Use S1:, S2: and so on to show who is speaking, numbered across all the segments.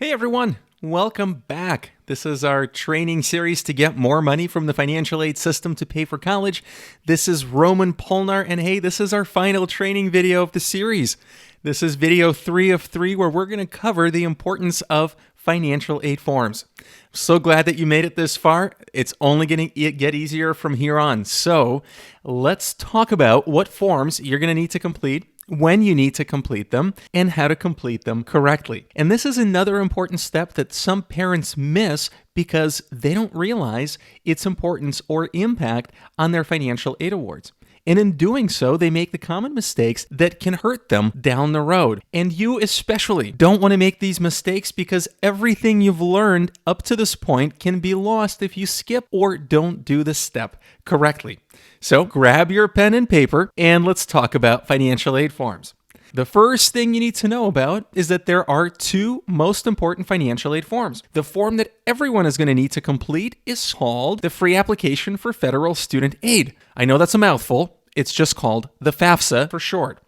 S1: Hey everyone, welcome back. This is our training series to get more money from the financial aid system to pay for college. This is Roman Polnar, and hey, this is our final training video of the series. This is video 3 of 3, where we're going to cover the importance of financial aid forms. I'm so glad that you made it this far. It's only going to get easier from here on. So let's talk about what forms you're going to need to complete, when you need to complete them, and how to complete them correctly. And this is another important step that some parents miss because they don't realize its importance or impact on their financial aid awards. And in doing so, they make the common mistakes that can hurt them down the road. And you especially don't want to make these mistakes because everything you've learned up to this point can be lost if you skip or don't do the step correctly. So grab your pen and paper and let's talk about financial aid forms. The first thing you need to know about is that there are two most important financial aid forms. The form that everyone is going to need to complete is called the Free Application for Federal Student Aid. I know that's a mouthful. It's just called the FAFSA for short.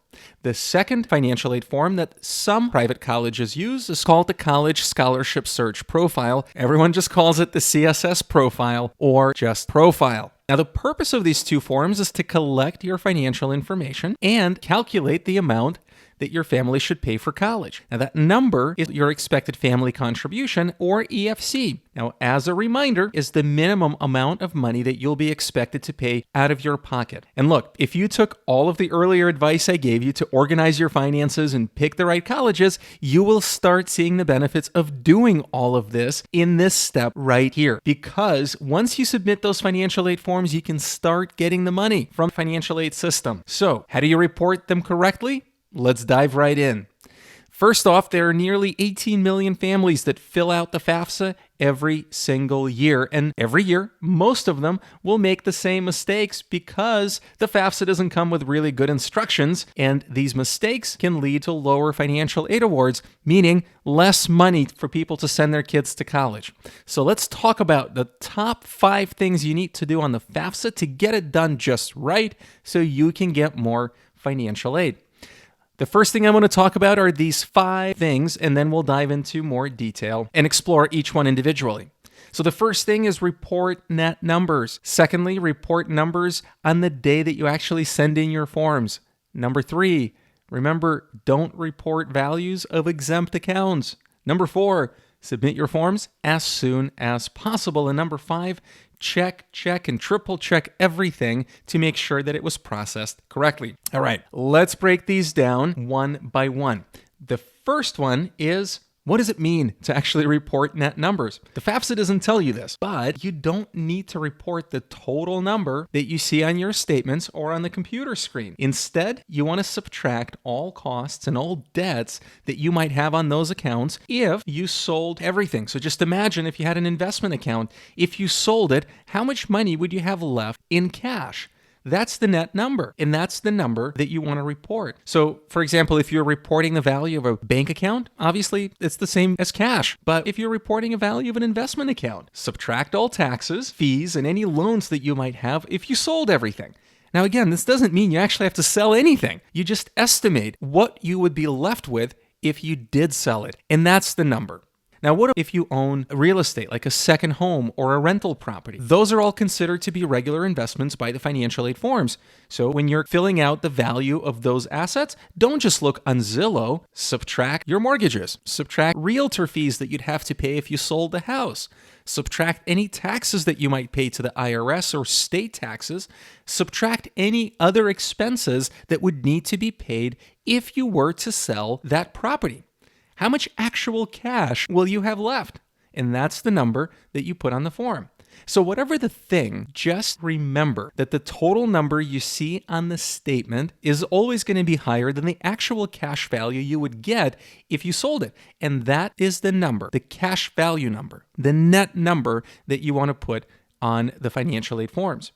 S1: The second financial aid form that some private colleges use is called the College Scholarship Search Profile. Everyone just calls it the CSS Profile or just Profile. Now, the purpose of these two forms is to collect your financial information and calculate the amount that your family should pay for college. Now, that number is your expected family contribution, or EFC. Now, as a reminder, is the minimum amount of money that you'll be expected to pay out of your pocket. And look, if you took all of the earlier advice I gave you to organize your finances and pick the right colleges, you will start seeing the benefits of doing all of this in this step right here. Because once you submit those financial aid forms, you can start getting the money from the financial aid system. So, how do you report them correctly? Let's dive right in. First off, there are nearly 18 million families that fill out the FAFSA every single year. And every year, most of them will make the same mistakes because the FAFSA doesn't come with really good instructions. And these mistakes can lead to lower financial aid awards, meaning less money for people to send their kids to college. So let's talk about the top 5 things you need to do on the FAFSA to get it done just right so you can get more financial aid. The first thing I want to talk about are these 5 things, and then we'll dive into more detail and explore each one individually. So the first thing is report net numbers. Secondly, report numbers on the day that you actually send in your forms. Number 3, remember, don't report values of exempt accounts. Number 4, submit your forms as soon as possible. And number 5, check, and triple check everything to make sure that it was processed correctly. All right, let's break these down one by one. The first one is, what does it mean to actually report net numbers? The FAFSA doesn't tell you this, but you don't need to report the total number that you see on your statements or on the computer screen. Instead, you want to subtract all costs and all debts that you might have on those accounts if you sold everything. So just imagine if you had an investment account, if you sold it, how much money would you have left in cash? That's the net number, and that's the number that you want to report. So, for example, if you're reporting the value of a bank account, obviously it's the same as cash. But if you're reporting a value of an investment account, subtract all taxes, fees, and any loans that you might have if you sold everything. Now, again, this doesn't mean you actually have to sell anything. You just estimate what you would be left with if you did sell it, and that's the number. Now, what if you own real estate, like a second home or a rental property? Those are all considered to be regular investments by the financial aid forms. So when you're filling out the value of those assets, don't just look on Zillow. Subtract your mortgages. Subtract realtor fees that you'd have to pay if you sold the house. Subtract any taxes that you might pay to the IRS or state taxes. Subtract any other expenses that would need to be paid if you were to sell that property. How much actual cash will you have left? And that's the number that you put on the form. So whatever the thing, just remember that the total number you see on the statement is always going to be higher than the actual cash value you would get if you sold it. And that is the number, the cash value number, the net number that you want to put on the financial aid forms.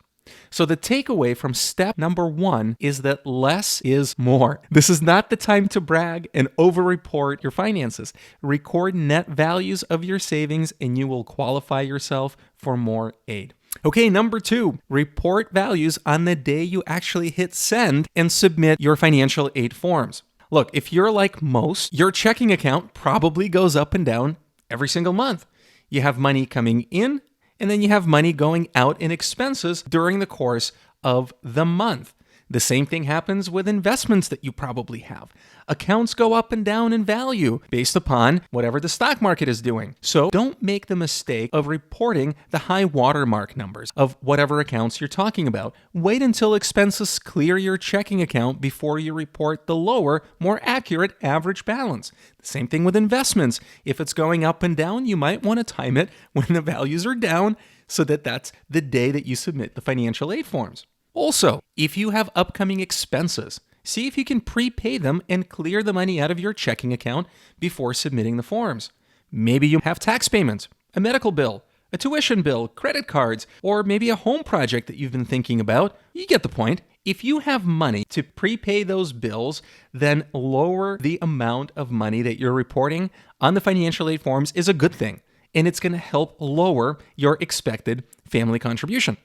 S1: So the takeaway from step number 1 is that less is more. This is not the time to brag and over-report your finances. Record net values of your savings and you will qualify yourself for more aid. Okay, number 2, report values on the day you actually hit send and submit your financial aid forms. Look, if you're like most, your checking account probably goes up and down every single month. You have money coming in, and then you have money going out in expenses during the course of the month. The same thing happens with investments that you probably have. Accounts go up and down in value based upon whatever the stock market is doing. So don't make the mistake of reporting the high watermark numbers of whatever accounts you're talking about. Wait until expenses clear your checking account before you report the lower, more accurate average balance. The same thing with investments. If it's going up and down, you might want to time it when the values are down so that that's the day that you submit the financial aid forms. Also, if you have upcoming expenses, see if you can prepay them and clear the money out of your checking account before submitting the forms. Maybe you have tax payments, a medical bill, a tuition bill, credit cards, or maybe a home project that you've been thinking about. You get the point. If you have money to prepay those bills, then lower the amount of money that you're reporting on the financial aid forms is a good thing, and it's going to help lower your expected family contribution.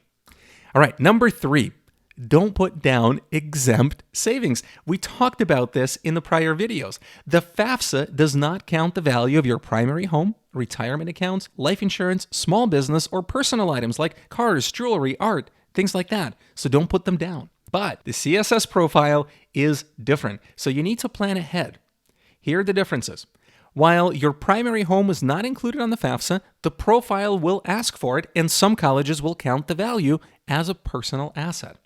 S1: All right, number 3. Don't put down exempt savings. We talked about this in the prior videos. The FAFSA does not count the value of your primary home, retirement accounts, life insurance, small business, or personal items like cars, jewelry, art, things like that. So don't put them down. But the CSS profile is different, so you need to plan ahead. Here are the differences. While your primary home is not included on the FAFSA, the profile will ask for it, and some colleges will count the value as a personal asset.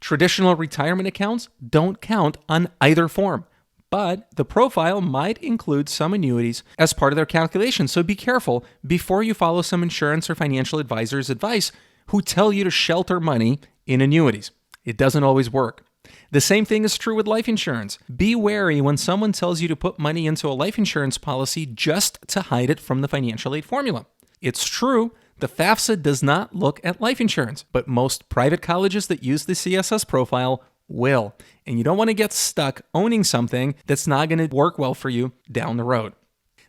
S1: Traditional retirement accounts don't count on either form, but the profile might include some annuities as part of their calculation, so be careful before you follow some insurance or financial advisor's advice who tell you to shelter money in annuities. It doesn't always work. The same thing is true with life insurance. Be wary when someone tells you to put money into a life insurance policy just to hide it from the financial aid formula. It's true, the FAFSA does not look at life insurance, but most private colleges that use the CSS profile will. And you don't want to get stuck owning something that's not going to work well for you down the road.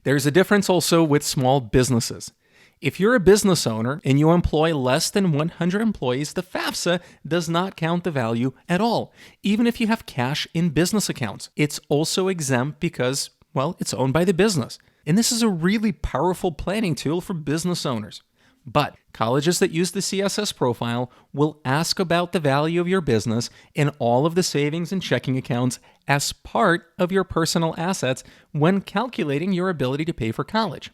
S1: There's a difference also with small businesses. If you're a business owner and you employ less than 100 employees, the FAFSA does not count the value at all, even if you have cash in business accounts. It's also exempt because, well, it's owned by the business. And this is a really powerful planning tool for business owners. But colleges that use the CSS profile will ask about the value of your business and all of the savings and checking accounts as part of your personal assets when calculating your ability to pay for college.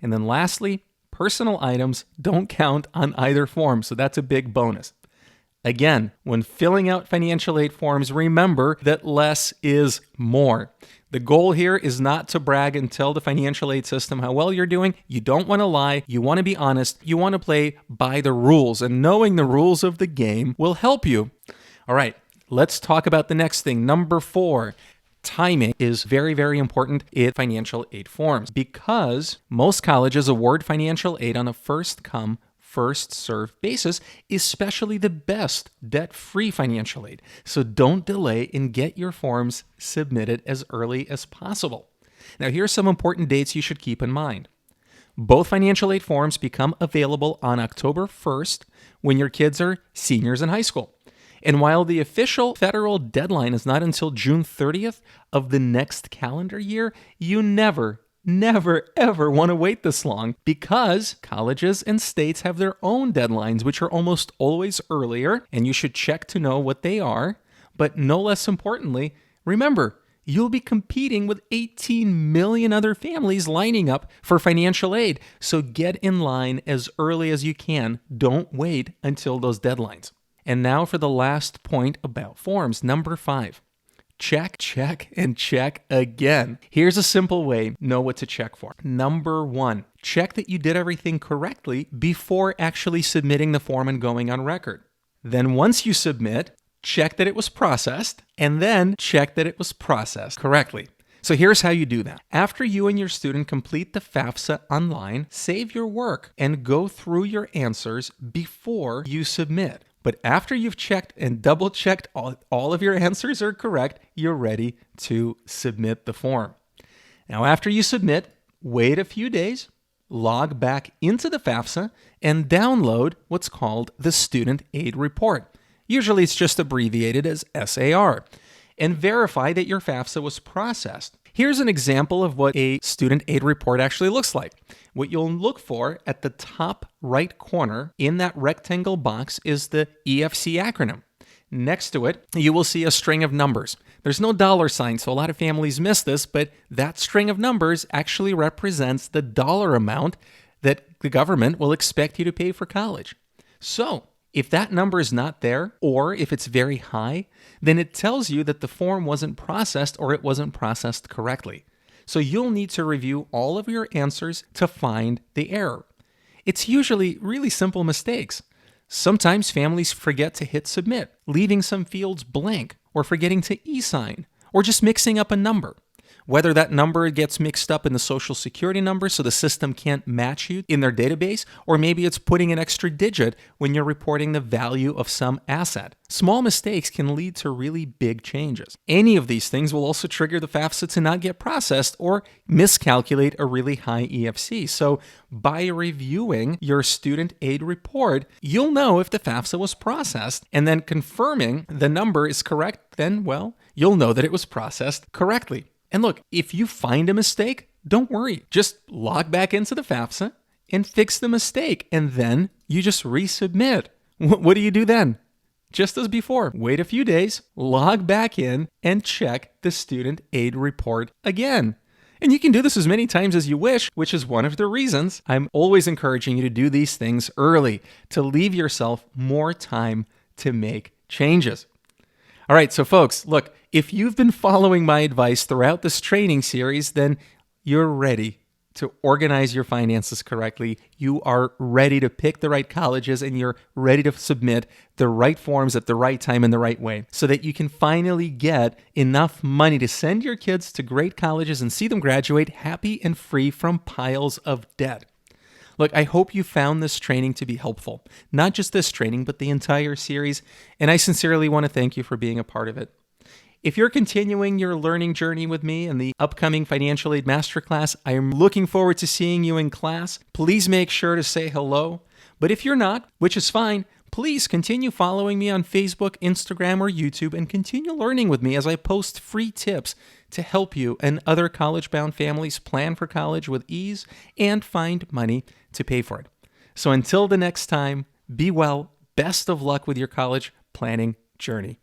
S1: And then lastly, personal items don't count on either form, so that's a big bonus. Again, when filling out financial aid forms, remember that less is more. The goal here is not to brag and tell the financial aid system how well you're doing. You don't want to lie. You want to be honest. You want to play by the rules, and knowing the rules of the game will help you. All right, let's talk about the next thing. Number 4. Timing is very, very important in financial aid forms because most colleges award financial aid on a first-come, first-served basis, especially the best debt-free financial aid. So don't delay and get your forms submitted as early as possible. Now, here are some important dates you should keep in mind. Both financial aid forms become available on October 1st when your kids are seniors in high school. And while the official federal deadline is not until June 30th of the next calendar year, you never, ever want to wait this long because colleges and states have their own deadlines, which are almost always earlier, and you should check to know what they are. But no less importantly, remember, you'll be competing with 18 million other families lining up for financial aid. So get in line as early as you can. Don't wait until those deadlines. And now for the last point about forms, number 5. Check, check, and check again. Here's a simple way to know what to check for. Number 1, check that you did everything correctly before actually submitting the form and going on record. Then once you submit, check that it was processed, and then check that it was processed correctly. So here's how you do that. After you and your student complete the FAFSA online, save your work and go through your answers before you submit. But after you've checked and double-checked all of your answers are correct, you're ready to submit the form. Now, after you submit, wait a few days, log back into the FAFSA, and download what's called the Student Aid Report. Usually it's just abbreviated as SAR. And verify that your FAFSA was processed. Here's an example of what a student aid report actually looks like. What you'll look for at the top right corner in that rectangle box is the EFC acronym. Next to it, you will see a string of numbers. There's no dollar sign, so a lot of families miss this, but that string of numbers actually represents the dollar amount that the government will expect you to pay for college. So, if that number is not there, or if it's very high, then it tells you that the form wasn't processed or it wasn't processed correctly. So you'll need to review all of your answers to find the error. It's usually really simple mistakes. Sometimes families forget to hit submit, leaving some fields blank, or forgetting to e-sign, or just mixing up a number. Whether that number gets mixed up in the social security number so the system can't match you in their database, or maybe it's putting an extra digit when you're reporting the value of some asset. Small mistakes can lead to really big changes. Any of these things will also trigger the FAFSA to not get processed or miscalculate a really high EFC. So by reviewing your student aid report, you'll know if the FAFSA was processed, and then confirming the number is correct, then, well, you'll know that it was processed correctly. And look, if you find a mistake, don't worry. Just log back into the FAFSA and fix the mistake, and then you just resubmit. What do you do then? Just as before, wait a few days, log back in, and check the student aid report again. And you can do this as many times as you wish, which is one of the reasons I'm always encouraging you to do these things early, to leave yourself more time to make changes. All right, so folks, look, if you've been following my advice throughout this training series, then you're ready to organize your finances correctly. You are ready to pick the right colleges, and you're ready to submit the right forms at the right time in the right way so that you can finally get enough money to send your kids to great colleges and see them graduate happy and free from piles of debt. Look, I hope you found this training to be helpful. Not just this training, but the entire series, and I sincerely want to thank you for being a part of it. If you're continuing your learning journey with me in the upcoming Financial Aid Masterclass, I am looking forward to seeing you in class. Please make sure to say hello. But if you're not, which is fine, please continue following me on Facebook, Instagram, or YouTube, and continue learning with me as I post free tips to help you and other college-bound families plan for college with ease and find money to pay for it. So until the next time, be well. Best of luck with your college planning journey.